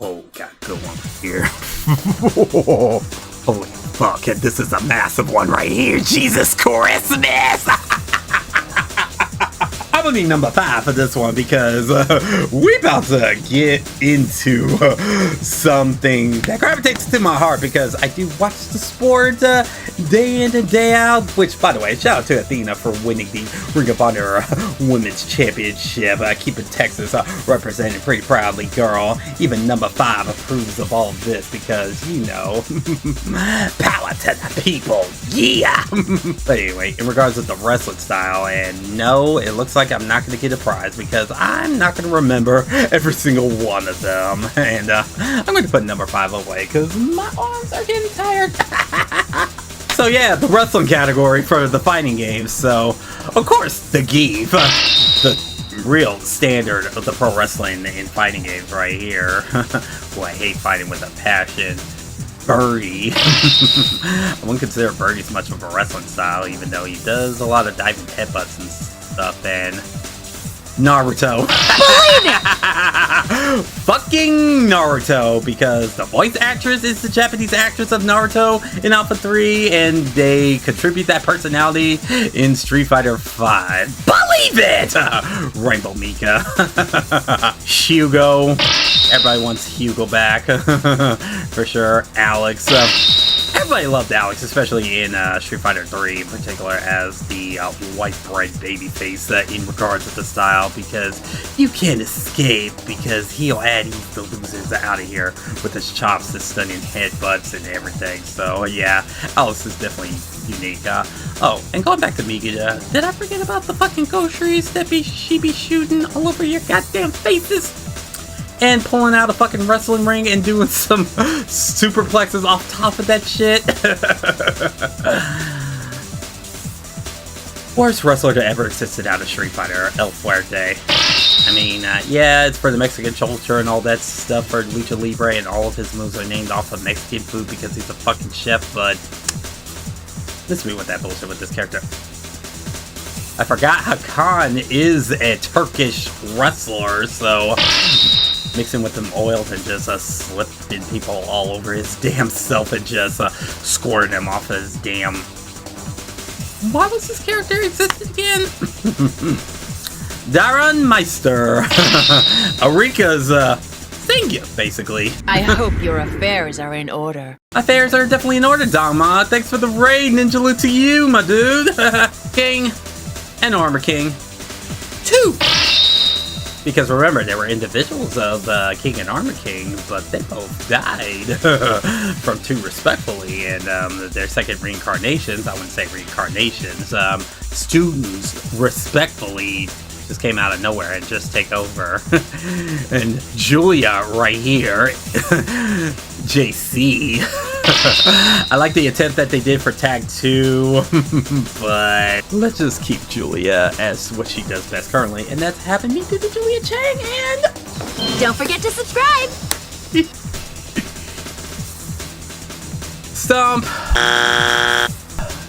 Oh, got a good one here. Holy fuck, and this is a massive one right here. Jesus Christmas! I'm gonna be number 5 for this one because we about to get into something that gravitates to my heart because I do watch the sport day in and day out. Which, by the way, shout out to Athena for winning the Ring of Honor Women's Championship, keeping Texas represented pretty proudly, girl. Even number 5 approves of all of this because, you know, power to the people, yeah! But anyway, in regards to the wrestling style, and no, it looks like I'm not going to get a prize because I'm not going to remember every single one of them. And I'm going to put number 5 away because my arms are getting tired. So yeah, the wrestling category for the fighting games. So, of course, the Give, the real standard of the pro wrestling in fighting games right here. Well, I hate fighting with a passion. Birdie. I wouldn't consider Birdie as much of a wrestling style, even though he does a lot of diving headbutts and stuff. And Naruto. Fucking Naruto, because the voice actress is the Japanese actress of Naruto in Alpha 3, and they contribute that personality in Street Fighter 5. Believe it! Rainbow Mika. Hugo. Everybody wants Hugo back. For sure. Alex. Everybody loved Alex, especially in Street Fighter 3 in particular, as the white bread babyface in regards to the style, because you can't escape, because he'll add the losers out of here with his chops, the stunning headbutts, and everything. So yeah, Alex is definitely unique. Oh, and going back to Mika, did I forget about the fucking Gosheries that she be shooting all over your goddamn faces? And pulling out a fucking wrestling ring and doing some superplexes off top of that shit. Worst wrestler to ever existed out of Street Fighter, El Fuerte. I mean, yeah, it's for the Mexican culture and all that stuff for Lucha Libre, and all of his moves are named off of Mexican food because he's a fucking chef, but miss me with that bullshit with this character. I forgot Hakan is a Turkish wrestler, so mixing with them oils and just slipping people all over his damn self and just scoring him off his damn... Why was this character existed again? Darren Meister. Arika's thing, basically. I hope your affairs are in order. Affairs are definitely in order, Dama. Thanks for the raid, Ninja Lu to you, my dude. King and Armor King 2. Because remember, there were individuals of King and Armor King, but they both died from 2 respectfully, and their second reincarnations, I wouldn't say reincarnations, students respectfully just came out of nowhere and just take over. And Julia right here, JC. I like the attempt that they did for Tag 2, but let's just keep Julia as what she does best currently, and that's having me do the Julia Chang, and don't forget to subscribe! Stomp!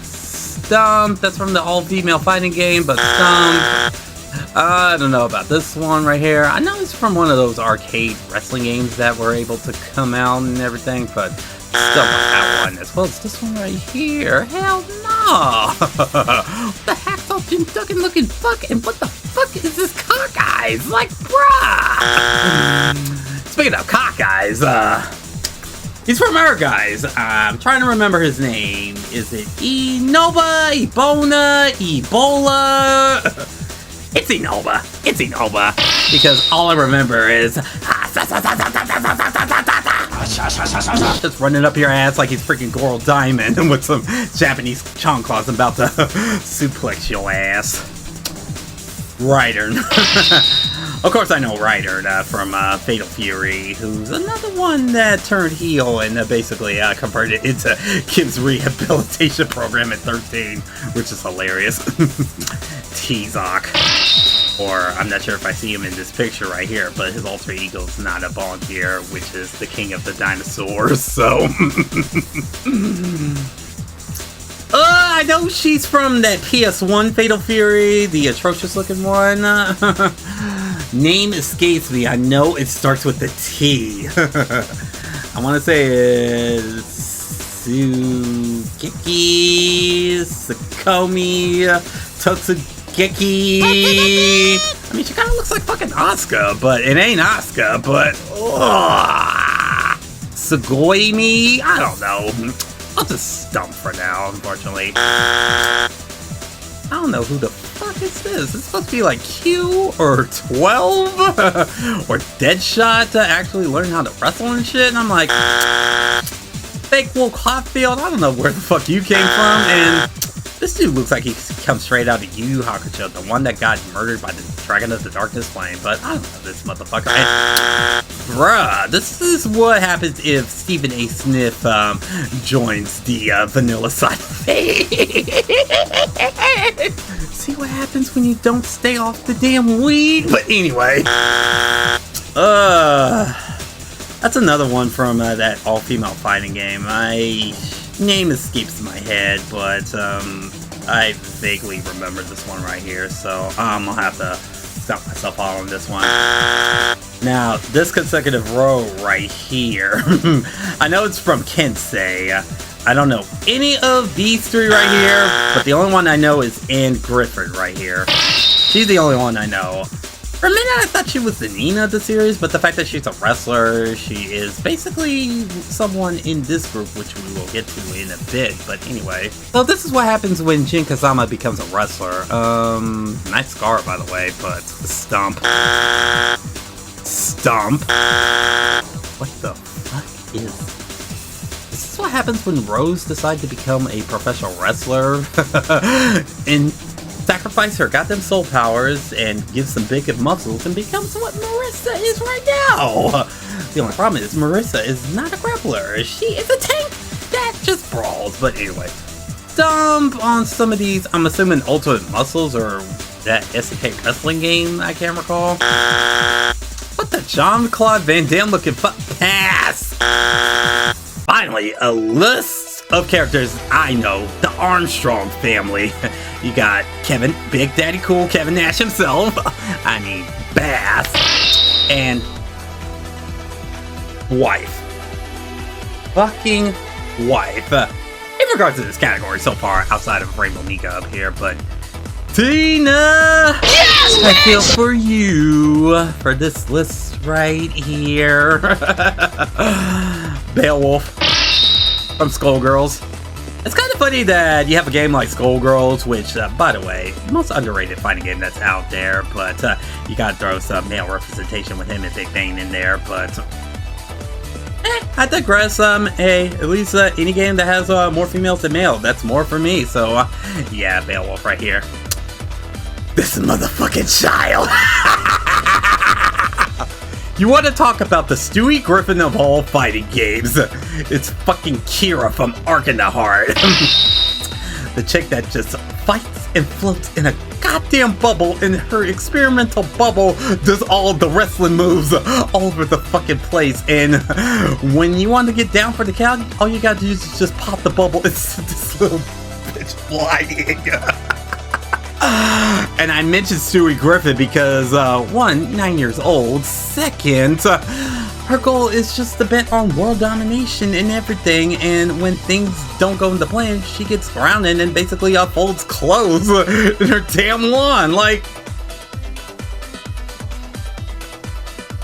Stomp, that's from the all-female fighting game, but Stomp. I don't know about this one right here. I know it's from one of those arcade wrestling games that were able to come out and everything, but still not that one, as well as this one right here. Hell no! What the heck's all Jim Duggan looking fuck? And what the fuck is this cockeyes? Like, bruh! Speaking of cockeyes, he's from our guys. I'm trying to remember his name. Is it Enoba? Ebona? Ebola? It's Enoba. It's Enoba. Because all I remember is just running up your ass like he's freaking Goro Diamond with some Japanese chanclas about to suplex your ass. Ryder. Of course I know Ryder from Fatal Fury, who's another one that turned heel and basically converted into Kim's rehabilitation program at 13, which is hilarious. T-Zoc. Or, I'm not sure if I see him in this picture right here, but his alter ego is not a volunteer, which is the king of the dinosaurs, so... I know she's from that PS1 Fatal Fury, the atrocious looking one. name escapes me. I know it starts with the T. I want to say it's Tsugeki, Sakomi, Totsugeki. I mean, she kind of looks like fucking Asuka, but it ain't Asuka, but... Sugoimi? I don't know. I'll just stump for now, unfortunately. I don't know who the fuck is this? It's supposed to be like Q or 12 or Deadshot to actually learn how to wrestle and shit. And I'm like, fake Wolf Hotfield, I don't know where the fuck you came from. And this dude looks like he comes straight out of Yu Yu Hakusho, the one that got murdered by the Dragon of the Darkness Flame. But I don't know this motherfucker. And, bruh, this is what happens if Stephen A. Smith joins the vanilla side of fate. See what happens when you don't stay off the damn weed? But anyway, that's another one from that all-female fighting game. My name escapes my head, but I vaguely remember this one right here, so I'm gonna have to stop myself on this one. Now, this consecutive row right here, I know it's from Kensei. I don't know any of these three right here, but the only one I know is Anne Griffith right here. She's the only one I know. For a minute, I thought she was the Nina of the series, but the fact that she's a wrestler, she is basically someone in this group, which we will get to in a bit, but anyway. So this is what happens when Jin Kazama becomes a wrestler. Nice scar, by the way, but stump. Stump. What the fuck is this? This is what happens when Rose decides to become a professional wrestler and sacrifice her goddamn soul powers and give some big muscles and becomes what Marissa is right now. The only problem is Marissa is not a grappler. She is a tank that just brawls. But anyway, stump on some of these. I'm assuming Ultimate Muscles or that SNK wrestling game. I can't recall. What the Jean-Claude Van Damme looking pass? Finally, a list of characters I know. The Armstrong family. You got Kevin, Big Daddy Cool, Kevin Nash himself. I mean, Bass. And wife. Fucking wife. In regards to this category so far, outside of Rainbow Mika up here, but Tina! Yes, I feel for you for this list right here. Beowulf from Skullgirls. It's kind of funny that you have a game like Skullgirls, which, by the way, most underrated fighting game that's out there, but you gotta throw some male representation with him and Big Bang in there, but I digress. Hey, at least any game that has more females than male, that's more for me, so yeah, Beowulf right here. This motherfucking child! You want to talk about the Stewie Griffin of all fighting games? It's fucking Kira from Ark in the Heart. The chick that just fights and floats in a goddamn bubble, and her experimental bubble does all the wrestling moves all over the fucking place. And when you want to get down for the count, all you gotta do is just pop the bubble and send this little bitch flying. And I mentioned Stewie Griffin because, one, 9 years old. Second, her goal is just to bet on world domination and everything. And when things don't go into plan, she gets grounded and basically folds clothes in her damn lawn. Like,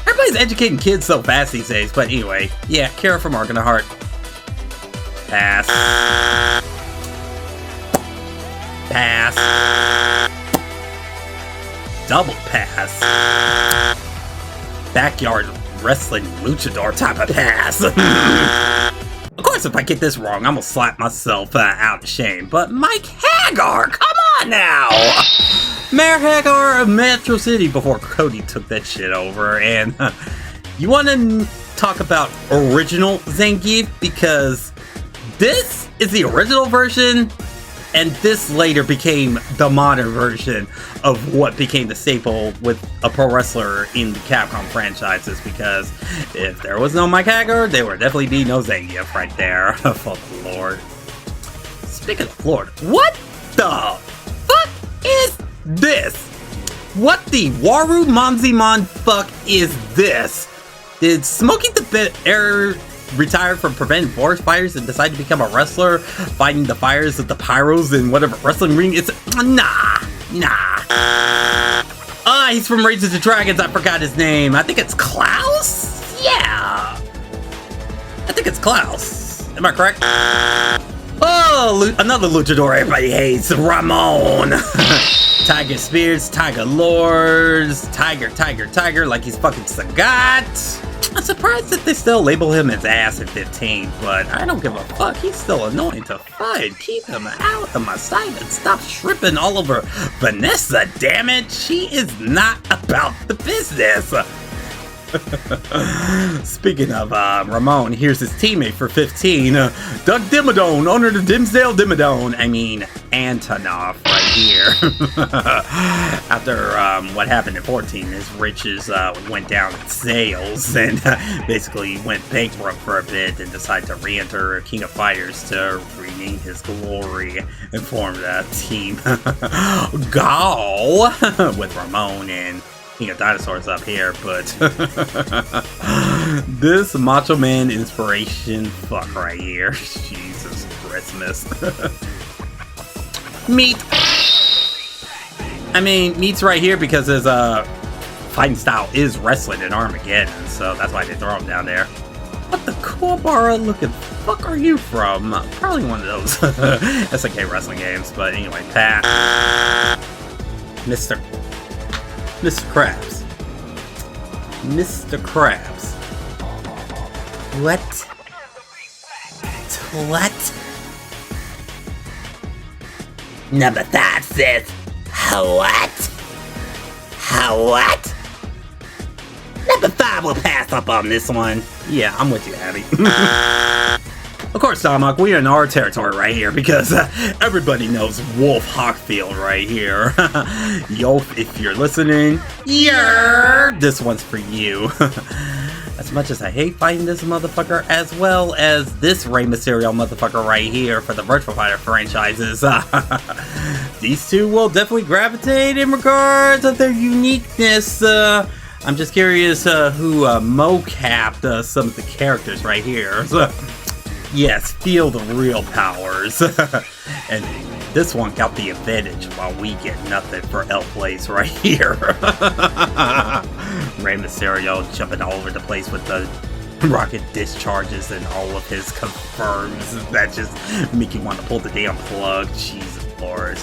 everybody's educating kids so fast these days. But anyway, yeah, Kara from Ark in the Heart. Pass. Pass. Double pass. Backyard wrestling luchador type of pass. Of course, if I get this wrong, I'm gonna slap myself out of shame. But Mike Hagar, come on now! Mayor Hagar of Metro City before Cody took that shit over. And you want to talk about original Zangief? Because this is the original version. And this later became the modern version of what became the staple with a pro wrestler in the Capcom franchises. Because if there was no Mike Hagar, there would definitely be no Zangief right there. Oh, Lord. Speaking of Lord, what the fuck is this? What the Waru Monzimon fuck is this? Did Smokey the Bear retire from preventing forest fires and decide to become a wrestler, fighting the fires of the pyros in whatever wrestling ring it's... Nah. He's from Raises the Dragons. I forgot his name. I think it's Klaus? Yeah. I think it's Klaus. Am I correct? Oh, another luchador everybody hates. Ramon. Tiger Spears, Tiger Lords, Tiger, like he's fucking Sagat. I'm surprised that they still label him as ass at 15, but I don't give a fuck. He's still annoying to fight. Keep him out of my sight and stop tripping all over Vanessa, damn it. She is not about the business. Speaking of Ramon, here's his teammate for 15, Doug Dimmadome, owner of Dimsdale Dimmadome. I mean, Antonov right here. After what happened at 14, his riches went down in sales and basically went bankrupt for a bit and decided to re-enter King of Fighters to regain his glory and formed a team Gal with Ramon and King of Dinosaurs up here, but this Macho Man inspiration fuck right here. Jesus Christmas. Meat. I mean, Meat's right here because his fighting style is wrestling in Armageddon, so that's why they throw him down there. What the Kuwabara looking fuck are you from? Probably one of those SNK wrestling games, but anyway, Pat. Mr. Krabs. Mr. Krabs. What? Number 5 says, what? Number 5 will pass up on this one. Yeah, I'm with you, Abby. Of course, Domok, we are in our territory right here because everybody knows Wolf Hawkfield right here. Yo, if you're listening, this one's for you. As much as I hate fighting this motherfucker, as well as this Rey Mysterio motherfucker right here for the Virtual Fighter franchises, these two will definitely gravitate in regards of their uniqueness. I'm just curious who mocapped some of the characters right here. Yes, feel the real powers. And this one got the advantage while we get nothing for L Place right here. Rey Mysterio jumping all over the place with the rocket discharges and all of his confirms that just make you want to pull the damn plug. Jesus Lord.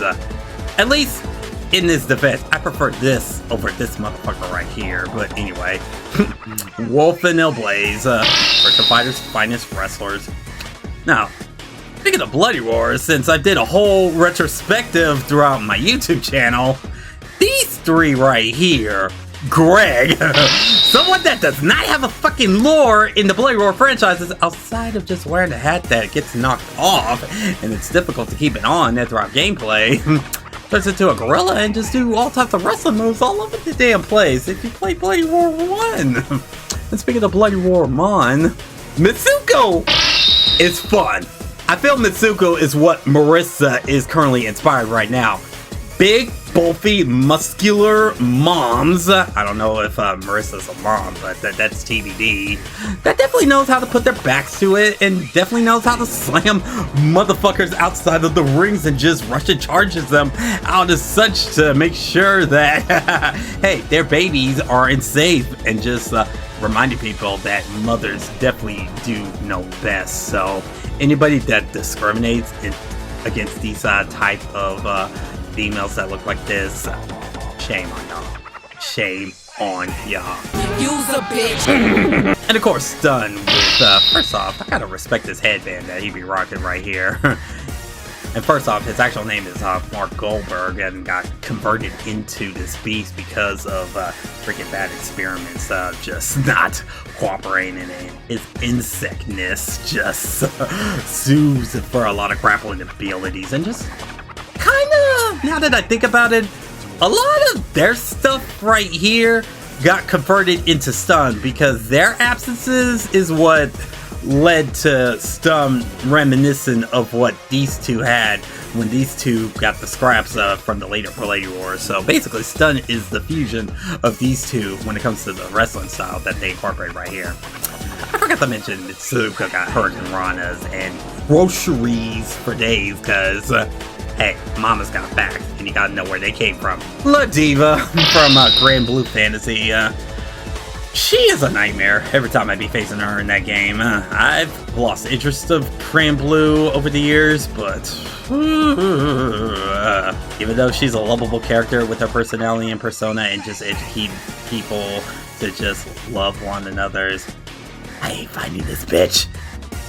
At least in this defense, I prefer this over this motherfucker right here. But anyway, Wolf and Illblaze, Virtual Fighters' finest wrestlers. Now, speaking of Bloody Wars, since I did a whole retrospective throughout my YouTube channel, these three right here, Greg, someone that does not have a fucking lore in the Bloody Roar franchises outside of just wearing a hat that gets knocked off, and it's difficult to keep it on throughout gameplay, turns into a gorilla and just do all types of wrestling moves all over the damn place if you play Bloody Roar 1. And speaking of Bloody Roar Mon, Mitsuko is fun. I feel Mitsuko is what Marissa is currently inspired right now. Big, bulky, muscular moms. I don't know if Marissa's a mom, but that's TBD. That definitely knows how to put their backs to it and definitely knows how to slam motherfuckers outside of the rings and just rush and charges them out as such to make sure that, hey, their babies aren't safe, and just reminding people that mothers definitely do know best. So anybody that discriminates against these type of females that look like this, shame on y'all. Shame on y'all. You's a bitch. And of course, Stun with, first off, I gotta respect this headband that he be rocking right here. And first off, his actual name is Mark Goldberg and got converted into this beast because of freaking bad experiments just not cooperating, and his insectness just sues for a lot of grappling abilities. And just kinda, now that I think about it, a lot of their stuff right here got converted into Stun because their absences is what led to Stun reminiscent of what these two had when these two got the scraps from the later Pro Wars. So basically, Stun is the fusion of these two when it comes to the wrestling style that they incorporate right here. I forgot to mention that Suzuka got Hurricane Ranas and groceries for days because, hey, Mama's got back and you gotta know where they came from. La Diva from Grand Blue Fantasy. She is a nightmare every time I be facing her in that game. I've lost interest of Grand Blue over the years, but even though she's a lovable character with her personality and persona and just educate people to just love one another, I hate finding this bitch.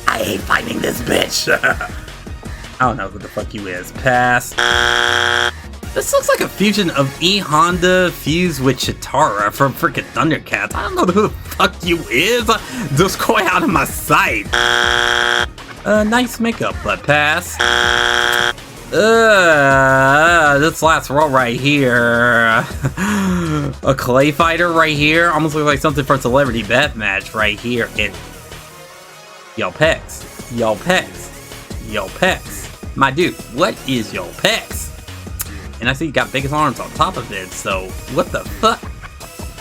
I hate finding this bitch. I don't know who the fuck you is. Pass. This looks like a fusion of E Honda fused with Chitara from freaking Thundercats. I don't know who the fuck you is. Just go out of my sight. Nice makeup, but pass. This last row right here. A clay fighter right here. Almost looks like something from Celebrity Deathmatch right here. And yo pecs. Yo pecs. Yo pecs. My dude, what is your pecs? And I see you got biggest arms on top of it, so what the fuck?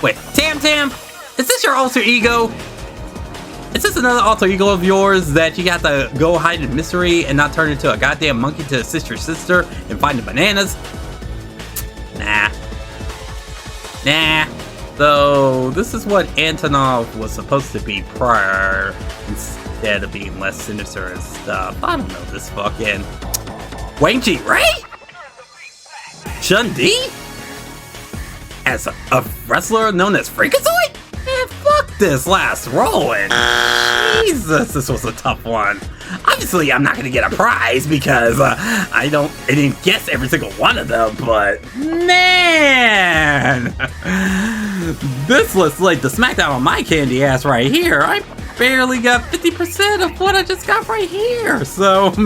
Wait, Tam Tam? Is this your alter ego? Is this another alter ego of yours that you got to go hide in mystery and not turn into a goddamn monkey to assist your sister and find the bananas? Nah. Nah. So, this is what Antonov was supposed to be prior, instead of being less sinister and stuff. I don't know this fucking... Wang Ji, right? Chun-Li? As a wrestler known as Freakazoid? Man, fuck this last row, and Jesus, this was a tough one. Obviously, I'm not gonna get a prize because I didn't guess every single one of them, but man, this looks like the smackdown on my candy ass right here. I barely got 50% of what I just got right here, so I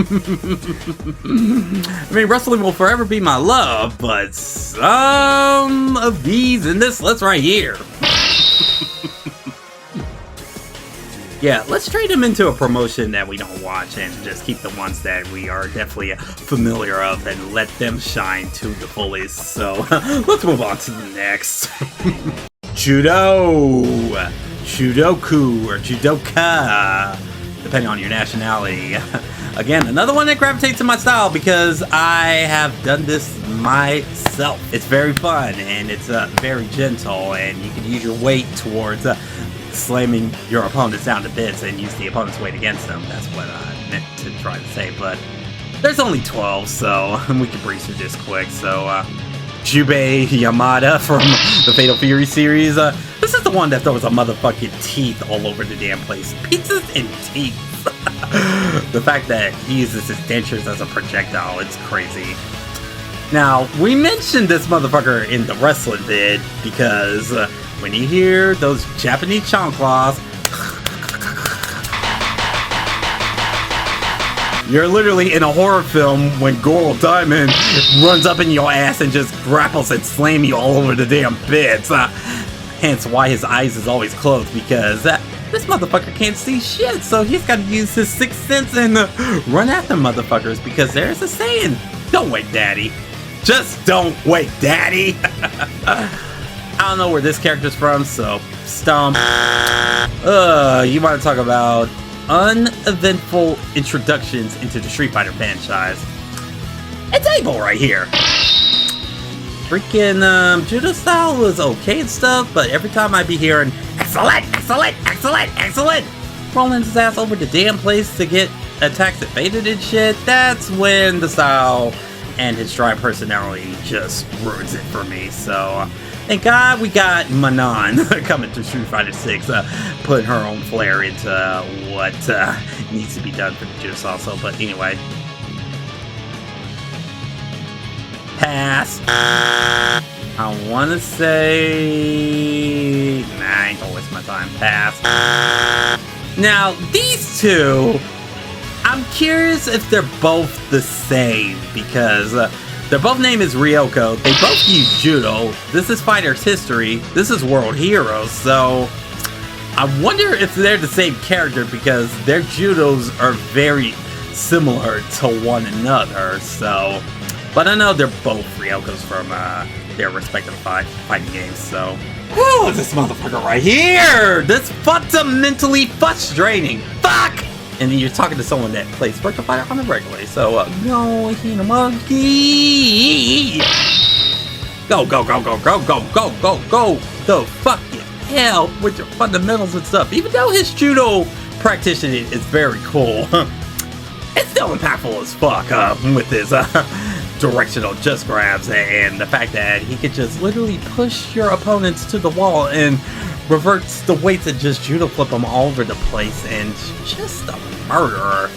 mean, wrestling will forever be my love, but some of these in this list right here. Yeah, let's trade them into a promotion that we don't watch and just keep the ones that we are definitely familiar of and let them shine to the fullest. So let's move on to the next. Judo, Judoku, or Judoka, depending on your nationality. Again, another one that gravitates to my style because I have done this myself. It's very fun and it's very gentle, and you can use your weight towards slamming your opponents down to bits and use the opponent's weight against them. That's what I meant to try to say, but there's only 12, so we can breeze through this quick. So, Jubei Yamada from the Fatal Fury series. This is the one that throws a motherfucking teeth all over the damn place. Pizzas and teeth. The fact that he uses his dentures as a projectile, it's crazy. Now, we mentioned this motherfucker in the wrestling vid because when you hear those Japanese chanclas, you're literally in a horror film when Goro Diamond runs up in your ass and just grapples and slams you all over the damn bits. Hence why his eyes is always closed, because this motherfucker can't see shit, so he's got to use his sixth sense and run after motherfuckers, because there's a saying, don't wait daddy. Just don't wait daddy. I don't know where this character's from, so stomp. You want to talk about uneventful introductions into the Street Fighter franchise. It's Abel right here. Freaking Judo style was okay and stuff, but every time I be hearing excellent, excellent, excellent, excellent, rolling his ass over the damn place to get attacks evaded and shit, that's when the style and his dry personality just ruins it for me. So thank God we got Manon coming to Street Fighter 6, putting her own flair into what needs to be done for the juice also. But anyway. Pass. I want to say... Nah, I ain't gonna waste my time. Pass. Now, these two, I'm curious if they're both the same, because their both name is Ryoko. They both use Judo. This is Fighter's History. This is World Heroes. So I wonder if they're the same character, because their Judos are very similar to one another, so... But I know they're both Ryokos from their respective fighting games, so... Whew, this motherfucker right here! This fundamentally frustrating! Fuck! And then you're talking to someone that plays Virtua Fighter on the regular, so go, Hinamaki! Go, go, go, go, go, go, go, go, go! The fucking hell with your fundamentals and stuff. Even though his judo practitioning is very cool, it's still impactful as fuck with his directional just grabs and the fact that he could just literally push your opponents to the wall and reverts the weights and just judo flip them all over the place, and just a murderer.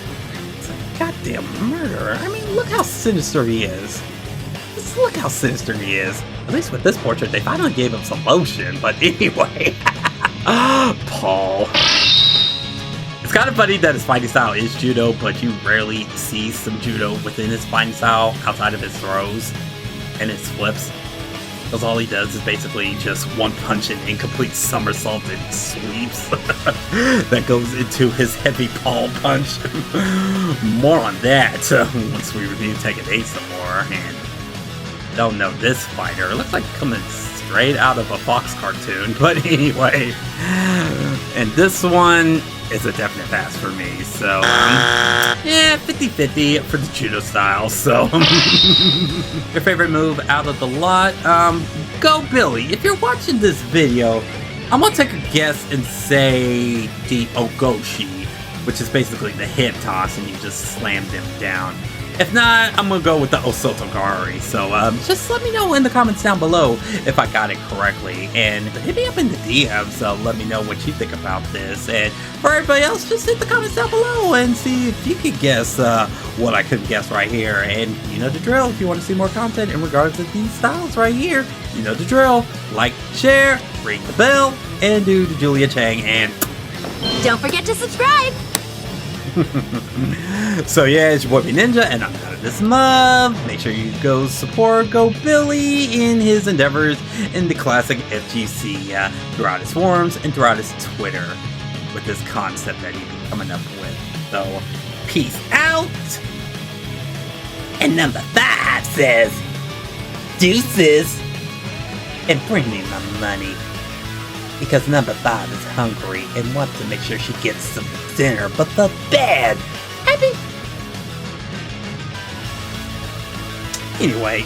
It's a goddamn murderer. I mean, look how sinister he is. Just look how sinister he is. At least with this portrait, they finally gave him some lotion, but anyway. Paul. It's kind of funny that his fighting style is judo, but you rarely see some judo within his fighting style outside of his throws and his flips. Because all he does is basically just one punch and incomplete somersault and sweeps that goes into his heavy paw punch. More on that once we review Tekken 8 some more. And don't know this fighter. It looks like coming straight out of a Fox cartoon. But anyway, and this one is a definite pass for me. So, yeah, 50-50 for the judo style. So, your favorite move out of the lot? Go Billy. If you're watching this video, I'm gonna take a guess and say the Ogoshi, which is basically the hip toss and you just slam them down. If not, I'm gonna go with the Osotogari. So just let me know in the comments down below if I got it correctly, and hit me up in the DMs. So let me know what you think about this. And for everybody else, just hit the comments down below and see if you could guess what I couldn't guess right here. And you know the drill. If you want to see more content in regards to these styles right here, you know the drill. Like, share, ring the bell, and do the Julia Chang. And Don't forget to subscribe! So yeah, it's your boy B Ninja, and I'm out of this month. Make sure you go support Go Billy in his endeavors in the classic FGC throughout his forums and throughout his Twitter with this concept that he's coming up with. So, peace out. And number 5 says, deuces, and bring me my money. Because number 5 is hungry and wants to make sure she gets some dinner, but the bad. Happy. Anyway.